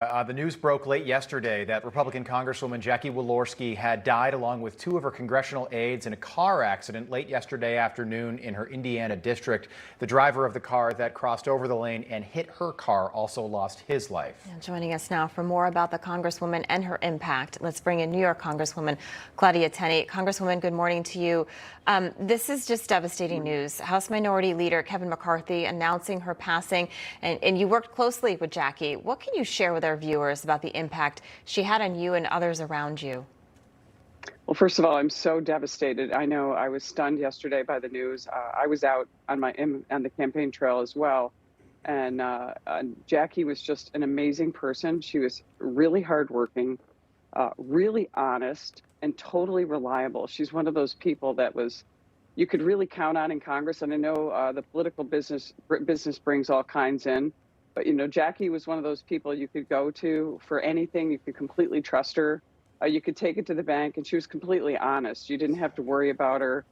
The news broke late yesterday that Republican Congresswoman Jackie Walorski had died along with two of her congressional aides in a car accident late yesterday afternoon in her Indiana district. The driver of the car that crossed over the lane and hit her car also lost his life. And joining us now for more about the Congresswoman and her impact, let's bring in New York Congresswoman Claudia Tenney. Congresswoman, good morning to you. This is just devastating news. House Minority Leader Kevin McCarthy announcing her passing, and you worked closely with Jackie. What can you share with our viewers about the impact she had on you and others around you? Well, first of all, I'm so devastated. I know I was stunned yesterday by the news. I was out on the campaign trail as well. And Jackie was just an amazing person. She was really hardworking, really honest, and totally reliable. She's one of those people that you could really count on in Congress. And I know the political business brings all kinds in. But, you know, Jackie was one of those people you could go to for anything. You could completely trust her. You could take it to the bank, and she was completely honest. You didn't have to worry about her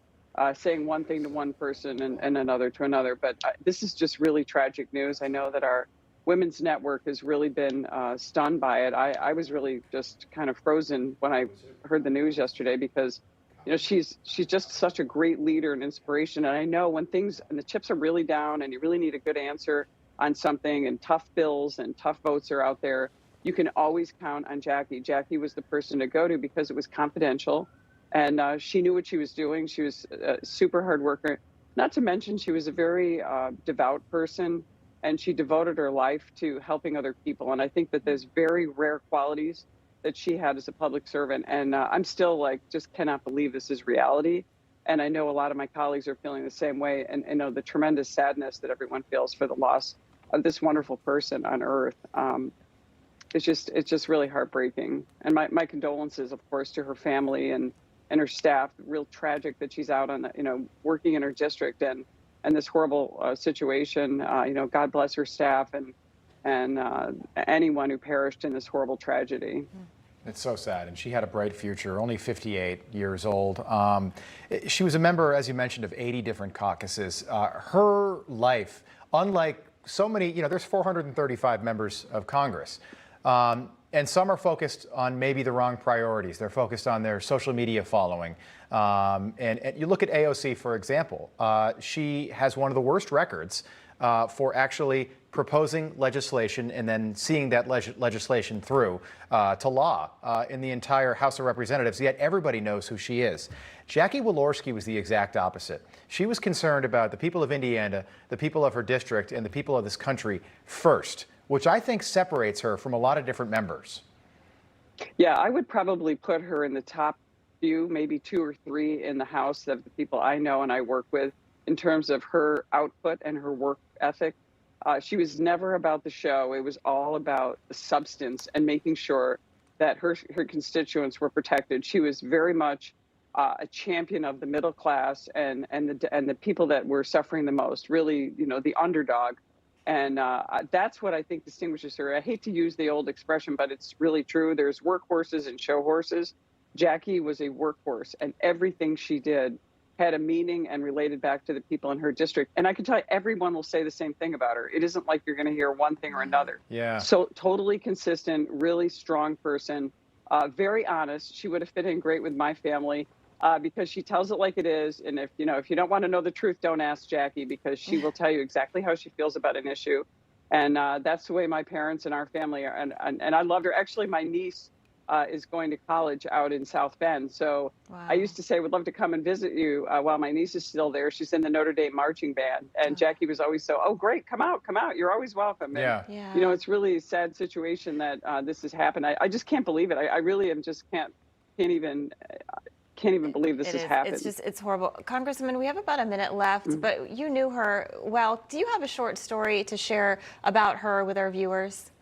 saying one thing to one person and another to another. But this is just really tragic news. I know that our Women's Network has really been stunned by it. I was really just kind of frozen when I heard the news yesterday because, you know, she's just such a great leader and inspiration. And I know when the chips are really down and you really need a good answer on something and tough bills and tough votes are out there, you can always count on Jackie. Jackie was the person to go to because it was confidential. And she knew what she was doing. She was a super hard worker. Not to mention she was a very devout person, and she devoted her life to helping other people. And I think that there's very rare qualities that she had as a public servant. And I'm still just cannot believe this is reality. And I know a lot of my colleagues are feeling the same way. And you know, the tremendous sadness that everyone feels for the loss of this wonderful person on earth. It's just really heartbreaking. And my condolences, of course, to her family and her staff. Real tragic that she's out on, working in her district and this horrible situation. God bless her staff and anyone who perished in this horrible tragedy. It's so sad, and she had a bright future, only 58 years old. She was a member, as you mentioned, of 80 different caucuses. Her life, unlike so many, there's 435 members of Congress. And some are focused on maybe the wrong priorities. They're focused on their social media following. And you look at AOC, for example. She has one of the worst records for actually proposing legislation and then seeing that legislation through to law in the entire House of Representatives, yet everybody knows who she is. Jackie Walorski was the exact opposite. She was concerned about the people of Indiana, the people of her district, and the people of this country first, which I think separates her from a lot of different members. Yeah, I would probably put her in the top few, maybe 2 or 3 in the House of the people I know and I work with in terms of her output and her work ethic. She was never about the show. It was all about the substance and making sure that her constituents were protected. She was very much a champion of the middle class and the people that were suffering the most, really, the underdog. And that's what I think distinguishes her. I hate to use the old expression, but it's really true. There's workhorses and show horses. Jackie was a workhorse, and everything she did had a meaning and related back to the people in her district. And I can tell you, everyone will say the same thing about her. It isn't like you're going to hear one thing or another. Yeah. So totally consistent, really strong person, very honest. She would have fit in great with my family. Because she tells it like it is. And if you don't want to know the truth, don't ask Jackie, because she will tell you exactly how she feels about an issue. And that's the way my parents and our family are. And I loved her. Actually, my niece is going to college out in South Bend. So wow. I used to say, would love to come and visit you while my niece is still there. She's in the Notre Dame marching band. And Jackie was always oh, great, come out. You're always welcome. And, yeah. It's really a sad situation that this has happened. I just can't believe it. I really am can't even believe this has happened. It's horrible. Congresswoman, we have about a minute left, but you knew her well. Do you have a short story to share about her with our viewers?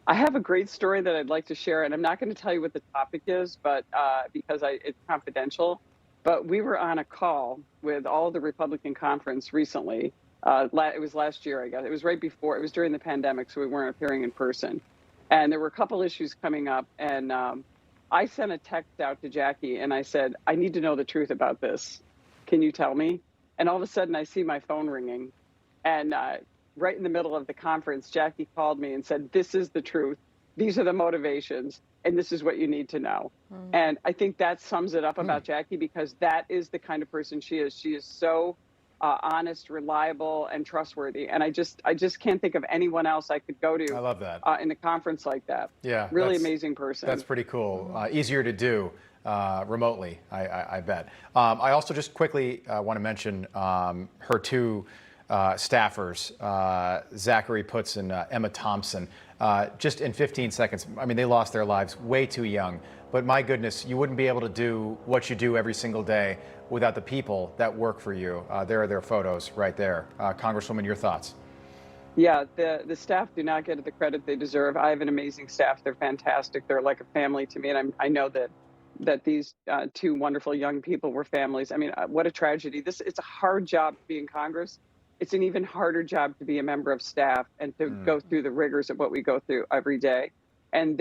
I have a great story that I'd like to share, and I'm not going to tell you what the topic is, but because it's confidential. But we were on a call with all the Republican conference recently. It was last year, I guess. It was right before. It was during the pandemic, so we weren't appearing in person. And there were a couple issues coming up, and I sent a text out to Jackie and I said, I need to know the truth about this. Can you tell me? And all of a sudden I see my phone ringing, and right in the middle of the conference, Jackie called me and said, "This is the truth. These are the motivations, and this is what you need to know." And I think that sums it up about Jackie, because that is the kind of person she is. She is so honest, reliable, and trustworthy. And I just can't think of anyone else I could go to. I love that. In a conference like that. Yeah, really amazing person. That's pretty cool. Easier to do remotely, I bet. I also just quickly want to mention her two staffers, Zachary Putz and Emma Thompson. Just in 15 seconds, I mean, they lost their lives way too young. But my goodness, you wouldn't be able to do what you do every single day without the people that work for you. There are their photos right there. Congresswoman, your thoughts? Yeah, the staff do not get the credit they deserve. I have an amazing staff. They're fantastic. They're like a family to me. And I know that these two wonderful young people were families. I mean, what a tragedy. It's a hard job to be in Congress. It's an even harder job to be a member of staff and to go through the rigors of what we go through every day. And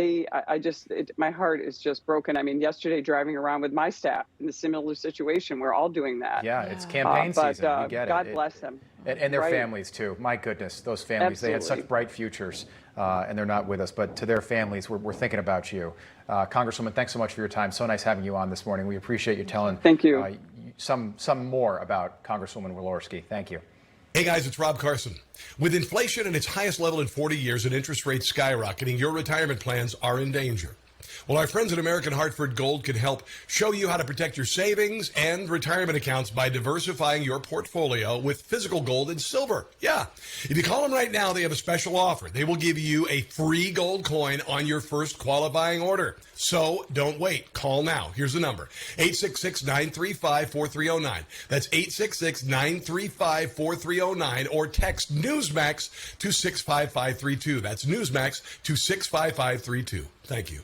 my heart is just broken. I mean, yesterday driving around with my staff in a similar situation, we're all doing that. Yeah, it's campaign season. We get it. God bless them. And their families too. My goodness, those families, Absolutely. They had such bright futures, and they're not with us. But to their families, we're thinking about you. Congresswoman, thanks so much for your time. So nice having you on this morning. We appreciate you telling Thank you. Some more about Congresswoman Walorski. Thank you. Hey guys, it's Rob Carson. With inflation at its highest level in 40 years and interest rates skyrocketing, your retirement plans are in danger. Well, our friends at American Hartford Gold can help show you how to protect your savings and retirement accounts by diversifying your portfolio with physical gold and silver. Yeah. If you call them right now, they have a special offer. They will give you a free gold coin on your first qualifying order. So don't wait. Call now. Here's the number. 866-935-4309. That's 866-935-4309, or text Newsmax to 65532. That's Newsmax to 65532. Thank you.